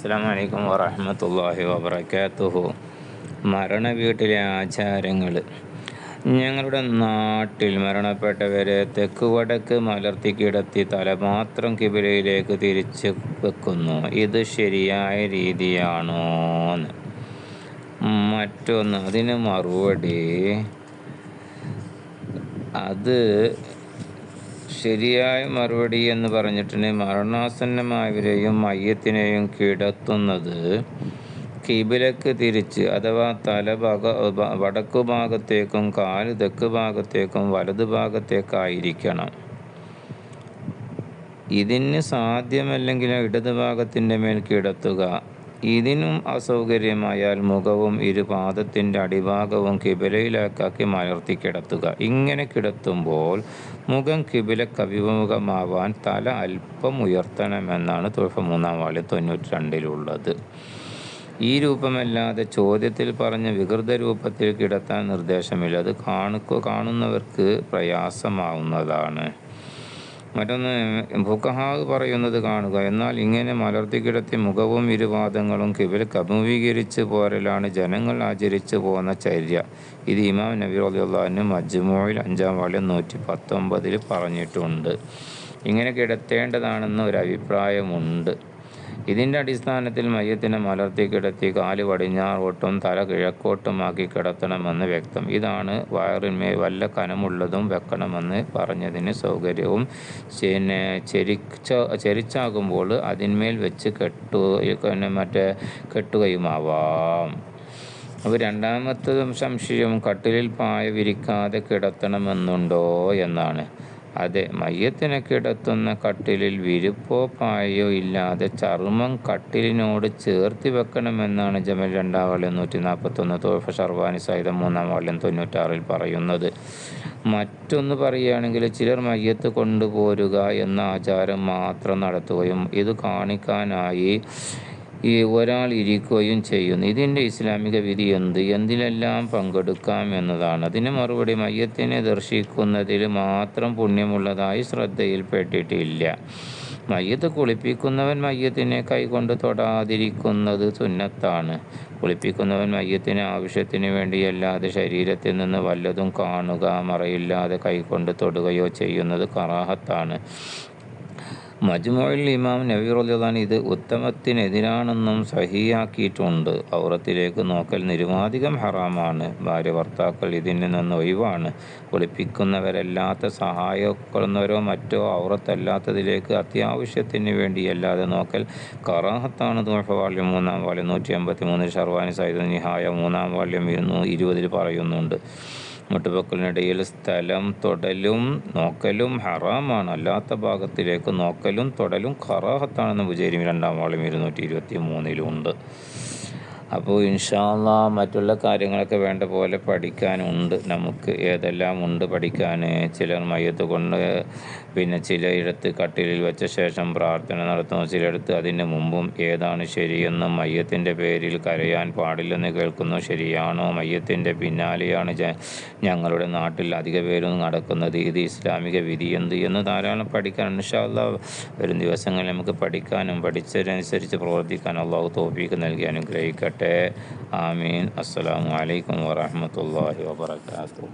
അസ്സലാമു അലൈക്കും വറഹ്മത്തുള്ളാഹി വബറകാതുഹു. മരണ വീട്ടിലെ ആചാരങ്ങൾ. ഞങ്ങളുടെ നാട്ടിൽ മരണപ്പെട്ടവരെ തെക്ക് വടക്ക് മലർത്തി കിടത്തി തലമാത്രം കിബിലയിലേക്ക് തിരിച്ച് വെക്കുന്നു. ഇത് ശരിയായ രീതിയാണോന്ന്? മറ്റൊന്ന്, അതിന് മറുപടി, അത് ശരിയായ മറുപടി എന്ന് പറഞ്ഞിട്ടുണ്ടെങ്കിൽ മരണാസന്നമായവരെയും മയ്യത്തിനെയും കിടത്തുന്നത് കിബിലക്ക് തിരിച്ച്, അഥവാ തല വടക്കു ഭാഗത്തേക്കും കാല് തെക്ക് ഭാഗത്തേക്കും വലതു ഭാഗത്തേക്കായിരിക്കണം. ഇതിന് സാധ്യമല്ലെങ്കിൽ ഇടത് ഭാഗത്തിൻ്റെ മേൽ കിടത്തുക. ഇതിനും അസൗകര്യമായാൽ മുഖവും ഇരുപാദത്തിൻ്റെ അടിഭാഗവും കിബിലയിലേക്കാക്കി മലർത്തി കിടത്തുക. ഇങ്ങനെ കിടത്തുമ്പോൾ മുഖം കിബിലക്ക് അഭിമുഖമാവാൻ തല അല്പം ഉയർത്തണമെന്നാണ് തുഹഫ 3-ാം വാള്യം 92-ലുള്ളത്. ഈ രൂപമല്ലാതെ ചോദ്യത്തിൽ പറഞ്ഞ വികൃത രൂപത്തിൽ കിടത്താൻ നിർദ്ദേശമില്ല. അത് കാണുന്നവർക്ക് പ്രയാസമാവുന്നതാണ്. മറ്റൊന്ന്, ഫുഖഹാ പറയുന്നത് കാണുക. എന്നാൽ ഇങ്ങനെ മലർത്തി കിടത്തി മുഖവും ഇരുപാദങ്ങളും കിബിലക്ക് അഭിമുഖീകരിച്ച് പോരലാണ് ജനങ്ങൾ ആചരിച്ചു പോകുന്ന ചര്യ. ഇത് ഇമാം നബി റളിയല്ലാഹു അൻഹു മജ്മൂഇൽ 5-ാം വാള്യം 119-ൽ പറഞ്ഞിട്ടുണ്ട്. ഇങ്ങനെ കിടത്തേണ്ടതാണെന്ന് ഒരു അഭിപ്രായമുണ്ട്. ഇതിൻ്റെ അടിസ്ഥാനത്തിൽ മയ്യത്തിനെ മലർത്തി കിടത്തി കാല് പടിഞ്ഞാറോട്ടും തല കിഴക്കോട്ടുമാക്കി കിടത്തണമെന്ന് വ്യക്തം. ഇതാണ് വയറിന്മേൽ വല്ല കനമുള്ളതും വെക്കണമെന്ന് പറഞ്ഞതിന് സൗകര്യവും. ചെരിച്ചാകുമ്പോൾ അതിന്മേൽ വെച്ച് കെട്ടുകയുമാവാം. അപ്പോൾ രണ്ടാമത്തതും സംശയം, കട്ടിലിൽ പായ വിരിക്കാതെ കിടത്തണമെന്നുണ്ടോ എന്നാണ്. അതെ, മയ്യത്തിനെ കിടത്തുന്ന കട്ടിലിൽ വിരിപ്പോ പായയോ ഇല്ലാതെ ചർമ്മം കട്ടിലിനോട് ചേർത്തി വെക്കണമെന്നാണ് ജമൽ 2-ാം വാള്യം 141, തുഹഫ ഷർവാനി സഹിതം 3-ാം വാള്യം 96-ൽ പറയുന്നത്. മറ്റൊന്ന് പറയുകയാണെങ്കിൽ, ചിലർ മയ്യത്ത് കൊണ്ടുപോരുക എന്ന ആചാരം മാത്രം നടത്തുകയും ഇത് കാണിക്കാനായി ഒരാൾ ഇരിക്കുകയും ചെയ്യുന്നു. ഇതിൻ്റെ ഇസ്ലാമിക വിധി എന്തിലെല്ലാം പങ്കെടുക്കാം എന്നതാണ്. അതിന് മറുപടി, മയ്യത്തിനെ ദർശിക്കുന്നതിൽ മാത്രം പുണ്യമുള്ളതായി ശ്രദ്ധയിൽപ്പെട്ടിട്ടില്ല. മയ്യത്ത് കുളിപ്പിക്കുന്നവൻ മയ്യത്തിനെ കൈകൊണ്ട് തൊടാതിരിക്കുന്നത് സുന്നത്താണ്. കുളിപ്പിക്കുന്നവൻ മയ്യത്തിന് ആവശ്യത്തിന് വേണ്ടിയല്ലാതെ ശരീരത്തിൽ നിന്ന് വല്ലതും കാണുക, മറയില്ലാതെ കൈകൊണ്ട് തൊടുകയോ ചെയ്യുന്നത് കറാഹത്താണ്. മജ്മൂഇൽ ഇമാം നബി റളിയല്ലാഹു അൻഹു ഇത് ഉത്തമത്തിനെതിരാണെന്നും സഹിയാക്കിയിട്ടുണ്ട്. ഔറത്തിലേക്ക് നോക്കൽ നിരുപാധികം ഹറാമാണ്. ഭാര്യ ഭർത്താക്കൾ ഇതിൽ നിന്ന് ഒഴിവാണ്. കുളിപ്പിക്കുന്നവരല്ലാത്ത സഹായിക്കുന്നവരോ മറ്റോ ഔറത്തല്ലാത്തതിലേക്ക് അത്യാവശ്യത്തിന് വേണ്ടിയല്ലാതെ നോക്കൽ കറാഹത്താണ്. തുഹഫ 3-ാം വാള്യം 183, ഷർവാനി സഹിതം നിഹായ 3-ാം വാള്യം 220-ൽ പറയുന്നുണ്ട്. മുട്ടുപൊക്കലിനിടയിൽ സ്ഥലം തൊടലും നോക്കലും ഹറാമാണ്. അല്ലാത്ത ഭാഗത്തിലേക്ക് നോക്കലും തൊടലും കറാഹത്താണെന്ന് ബുജൈരി 2-ാം വാള്യം 223-ലുണ്ട്. അപ്പോൾ ഇൻഷാ അല്ലാഹ് മറ്റുള്ള കാര്യങ്ങളൊക്കെ വേണ്ട പോലെ പഠിക്കാനുണ്ട്. നമുക്ക് ഏതെല്ലാം ഉണ്ട് പഠിക്കാൻ. ചിലർ മയ്യത്ത് കൊണ്ട് ചിലയിടത്ത് കട്ടിലിൽ വെച്ച ശേഷം പ്രാർത്ഥന നടത്തുന്നു. ചിലയിടത്ത് അതിന് മുമ്പും. ഏതാണ് ശരിയെന്നും മയ്യത്തിൻ്റെ പേരിൽ കരയാൻ പാടില്ലെന്ന് കേൾക്കുന്നു. ശരിയാണോ? മയ്യത്തിൻ്റെ പിന്നാലെയാണ് ഞങ്ങളുടെ നാട്ടിൽ അധിക പേരും നടക്കുന്നത്. ഇത് ഇസ്ലാമിക വിധി എന്ന് ധാരാളം പഠിക്കാൻ ഇൻഷാ അല്ലാഹ് വരും ദിവസങ്ങളിൽ നമുക്ക് പഠിക്കാനും പഠിച്ചതിനനുസരിച്ച് പ്രവർത്തിക്കാൻ അല്ലാഹു തൗഫീഖ് നൽകി അനുഗ്രഹിക്കട്ടെ. ആമീൻ. അസ്സലാമു അലൈക്കും വറഹ്മത്തുള്ളാഹി വബറകാതുഹു.